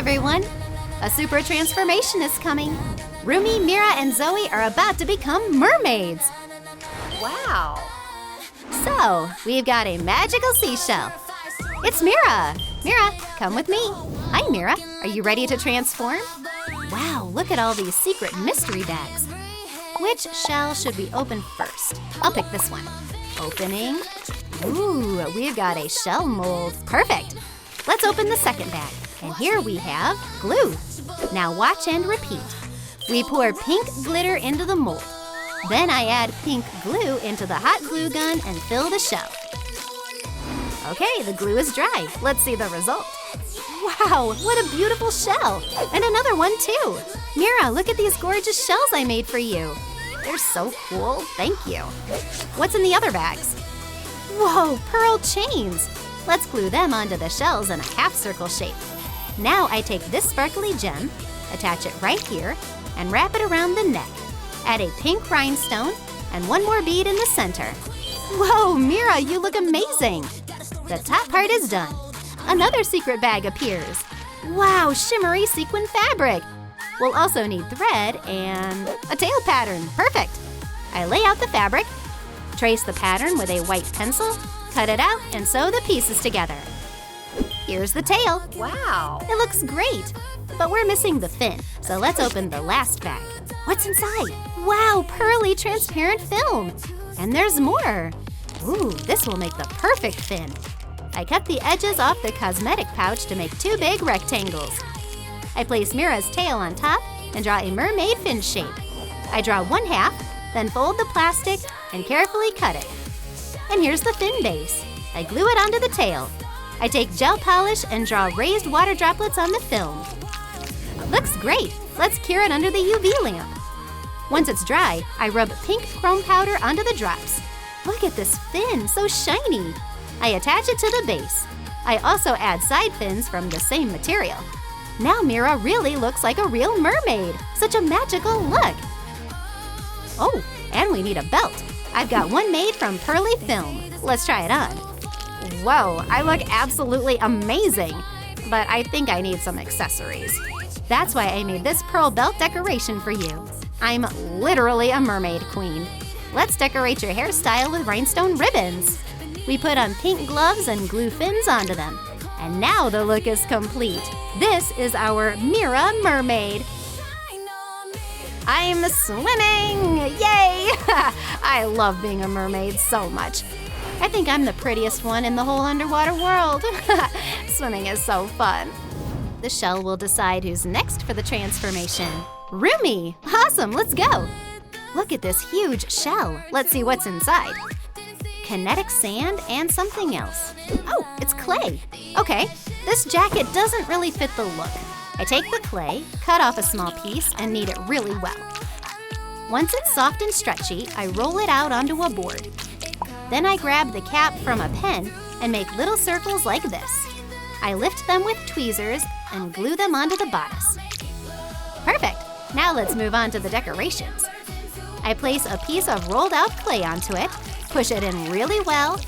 everyone! A super transformation is coming. Rumi, Mira, and Zoey are about to become mermaids. Wow! So, we've got a magical seashell. It's Mira! Mira, come with me. Hi, Mira. Are you ready to transform? Wow, look at all these secret mystery bags. Which shell should we open first? I'll pick this one. Opening. Ooh, we've got a shell mold. Perfect. Let's open the second bag. And here we have glue. Now watch and repeat. We pour pink glitter into the mold. Then I add pink glue into the hot glue gun and fill the shell. Okay, the glue is dry. Let's see the result. Wow, what a beautiful shell! And another one too. Mira, look at these gorgeous shells I made for you. They're so cool, thank you. What's in the other bags? Whoa, pearl chains. Let's glue them onto the shells in a half circle shape. Now I take this sparkly gem, attach it right here, and wrap it around the neck. Add a pink rhinestone and one more bead in the center. Whoa, Mira, you look amazing! The top part is done. Another secret bag appears. Wow, shimmery sequin fabric. We'll also need thread and a tail pattern. Perfect. I lay out the fabric, trace the pattern with a white pencil, cut it out, and sew the pieces together. Here's the tail. Wow! It looks great, but we're missing the fin, so let's open the last bag. What's inside? Wow, pearly transparent film. And there's more. Ooh, this will make the perfect fin. I cut the edges off the cosmetic pouch to make two big rectangles. I place Mira's tail on top and draw a mermaid fin shape. I draw one half, then fold the plastic and carefully cut it. And here's the fin base. I glue it onto the tail. I take gel polish and draw raised water droplets on the film. Looks great. Let's cure it under the UV lamp. Once it's dry, I rub pink chrome powder onto the drops. Look at this fin, so shiny. I attach it to the base. I also add side fins from the same material. Now Mira really looks like a real mermaid. Such a magical look. Oh, and we need a belt. I've got one made from pearly film. Let's try it on. Whoa, I look absolutely amazing. But I think I need some accessories. That's why I made this pearl belt decoration for you. I'm literally a mermaid queen. Let's decorate your hairstyle with rhinestone ribbons. We put on pink gloves and glue fins onto them. And now the look is complete. This is our Mira mermaid. I'm swimming! Yay! I love being a mermaid so much. I think I'm the prettiest one in the whole underwater world. Swimming is so fun. The shell will decide who's next for the transformation. Rumi! Awesome, let's go! Look at this huge shell. Let's see what's inside. Kinetic sand and something else. Oh, it's clay. Okay, this jacket doesn't really fit the look. I take the clay, cut off a small piece, and knead it really well. Once it's soft and stretchy, I roll it out onto a board. Then I grab the cap from a pen and make little circles like this. I lift them with tweezers and glue them onto the bodice. Perfect! Now let's move on to the decorations. I place a piece of rolled out clay onto it, push it in really well,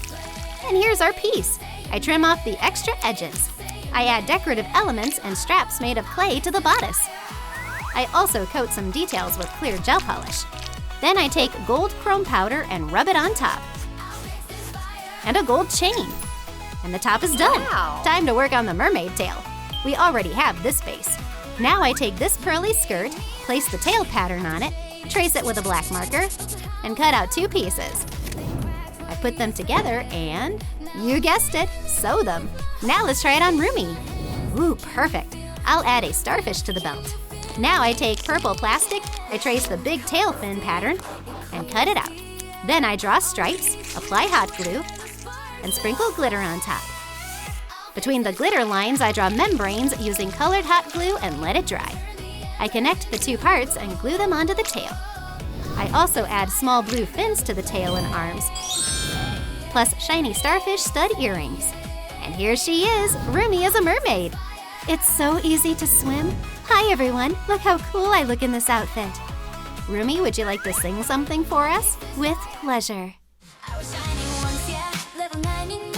and here's our piece. I trim off the extra edges. I add decorative elements and straps made of clay to the bodice. I also coat some details with clear gel polish. Then I take gold chrome powder and rub it on top. And a gold chain. And the top is done. Wow. Time to work on the mermaid tail. We already have this base. Now I take this pearly skirt, place the tail pattern on it, trace it with a black marker, and cut out two pieces. I put them together and, you guessed it, sew them. Now let's try it on Rumi. Ooh, perfect. I'll add a starfish to the belt. Now I take purple plastic, I trace the big tail fin pattern, and cut it out. Then I draw stripes, apply hot glue, and sprinkle glitter on top. Between the glitter lines, I draw membranes using colored hot glue and let it dry. I connect the two parts and glue them onto the tail. I also add small blue fins to the tail and arms, plus shiny starfish stud earrings. And here she is, Rumi is a mermaid. It's so easy to swim. Hi everyone, look how cool I look in this outfit. Rumi, would you like to sing something for us? With pleasure. I was shining once, yeah, level 99,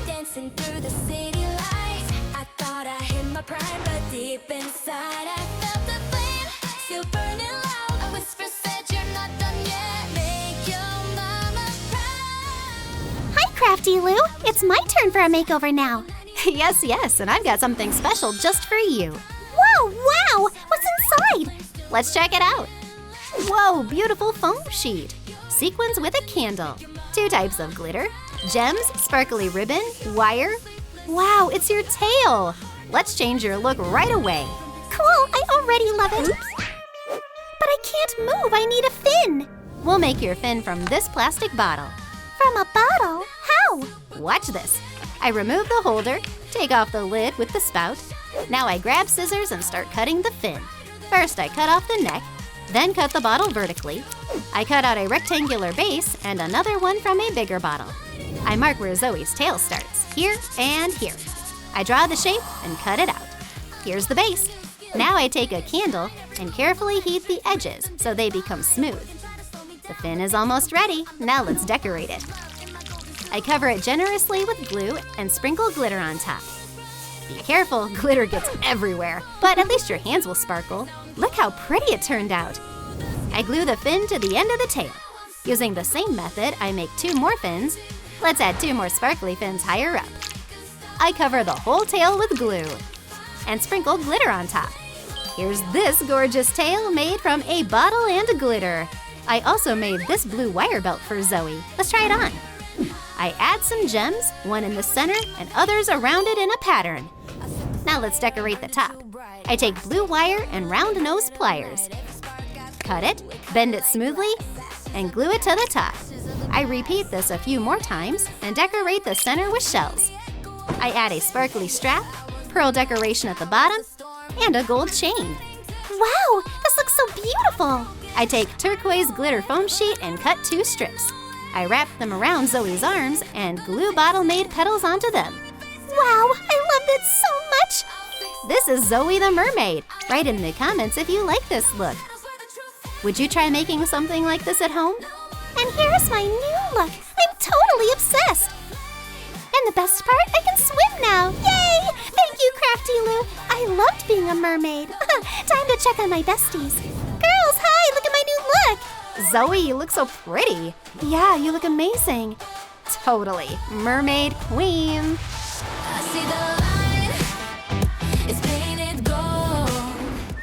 dancing through the city lights. I thought I hit my prime, but Deep inside, I felt the flame, still burning loud. A whisper said you're not done yet. Make your mama proud. Hi, Crafty Loo. It's my turn for a makeover now. Yes, and I've got something special just for you. Whoa, wow! What's inside? Let's check it out. Whoa, beautiful foam sheet. Sequins with a candle. 2 types of glitter. Gems, sparkly ribbon, wire. Wow, it's your tail. Let's change your look right away. Cool, I already love it. Oops. But I can't move, I need a fin. We'll make your fin from this plastic bottle. From a bottle? How? Watch this. I remove the holder, take off the lid with the spout. Now I grab scissors and start cutting the fin. First I cut off the neck, then cut the bottle vertically. I cut out a rectangular base and another one from a bigger bottle. I mark where Zoey's tail starts, here and here. I draw the shape and cut it out. Here's the base. Now I take a candle and carefully heat the edges so they become smooth. The fin is almost ready. Now let's decorate it. I cover it generously with glue and sprinkle glitter on top. Be careful, glitter gets everywhere, but at least your hands will sparkle. Look how pretty it turned out. I glue the fin to the end of the tail. Using the same method, I make 2 more fins. Let's add 2 more sparkly fins higher up. I cover the whole tail with glue and sprinkle glitter on top. Here's this gorgeous tail made from a bottle and glitter. I also made this blue wire belt for Zoey. Let's try it on. I add some gems, one in the center and others around it in a pattern. Now let's decorate the top. I take blue wire and round nose pliers. Cut it, bend it smoothly, and glue it to the top. I repeat this a few more times and decorate the center with shells. I add a sparkly strap, pearl decoration at the bottom, and a gold chain. Wow, this looks so beautiful. I take turquoise glitter foam sheet and cut 2 strips. I wrap them around Zoey's arms and glue bottle-made petals onto them. Wow, I love this so much. This is Zoey the Mermaid. Write in the comments if you like this look. Would you try making something like this at home? And here's my new look. I'm totally obsessed. And the best part, I can swim now. Yay! Thank you, Crafty Loo. I loved being a mermaid. Time to check on my besties. Girls, hi, look at my new look. Zoey, you look so pretty. Yeah, you look amazing. Totally. Mermaid queen. I see the line, it's painted gold.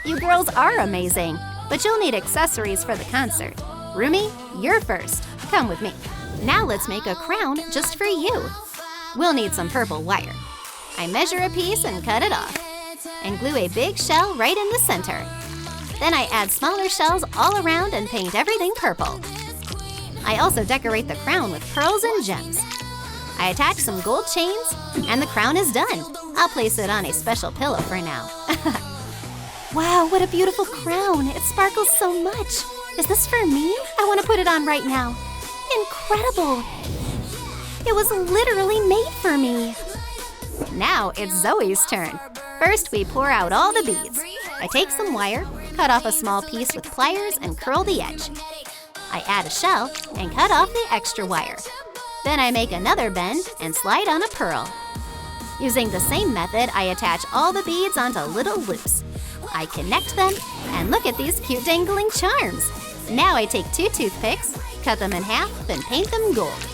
You girls are amazing, but you'll need accessories for the concert. Rumi, you're first. Come with me. Now let's make a crown just for you. We'll need some purple wire. I measure a piece and cut it off, and glue a big shell right in the center. Then I add smaller shells all around and paint everything purple. I also decorate the crown with pearls and gems. I attach some gold chains, and the crown is done. I'll place it on a special pillow for now. Wow, what a beautiful crown. It sparkles so much. Is this for me? I want to put it on right now. Incredible. It was literally made for me. Now it's Zoey's turn. First, we pour out all the beads. I take some wire, cut off a small piece with pliers and curl the edge. I add a shell and cut off the extra wire. Then I make another bend and slide on a pearl. Using the same method, I attach all the beads onto little loops. I connect them, and look at these cute dangling charms. Now I take 2 toothpicks, cut them in half, and paint them gold.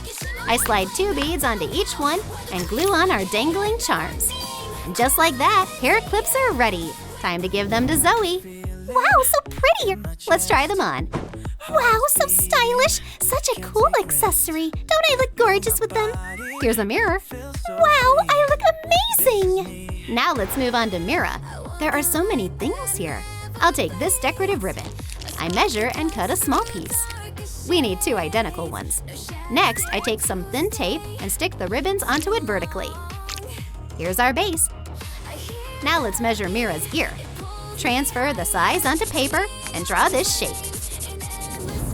I slide 2 beads onto each one and glue on our dangling charms. And just like that, hair clips are ready. Time to give them to Zoey. Wow, so pretty. Let's try them on. Wow, so stylish. Such a cool accessory. Don't I look gorgeous with them? Here's a mirror. Wow, I look amazing. Now let's move on to Mira. There are so many things here. I'll take this decorative ribbon. I measure and cut a small piece. We need 2 identical ones. Next, I take some thin tape and stick the ribbons onto it vertically. Here's our base. Now let's measure Mira's ear. Transfer the size onto paper and draw this shape.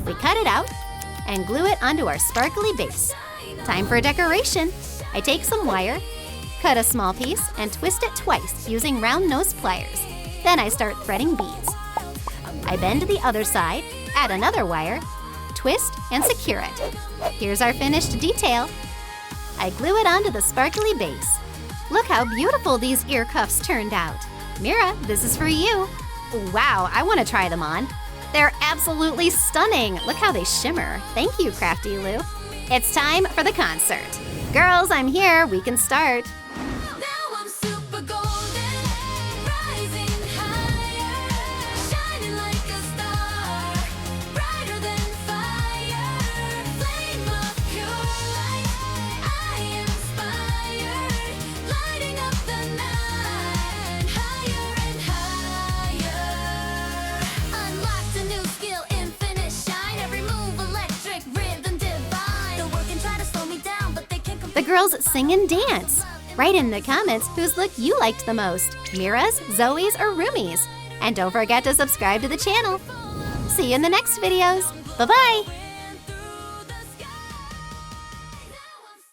We cut it out and glue it onto our sparkly base. Time for decoration. I take some wire, cut a small piece, and twist it twice using round nose pliers. Then I start threading beads. I bend the other side, add another wire, twist, and secure it. Here's our finished detail. I glue it onto the sparkly base. Look how beautiful these ear cuffs turned out. Mira, this is for you. Wow, I want to try them on. They're absolutely stunning. Look how they shimmer. Thank you, Crafty Loo. It's time for the concert. Girls, I'm here. We can start. Now I'm super golden, rising higher, shining like a star, brighter than fire, flame of pure light. I inspired, lighting up the night, higher and higher. Unlocked a new skill, infinite shine. Every move electric, rhythm divine. The world can try to slow me down, but they can't The girls sing and dance. Write in the comments whose look you liked the most, Mira's, Zoey's, or Rumi's. And don't forget to subscribe to the channel. See you in the next videos. Bye-bye.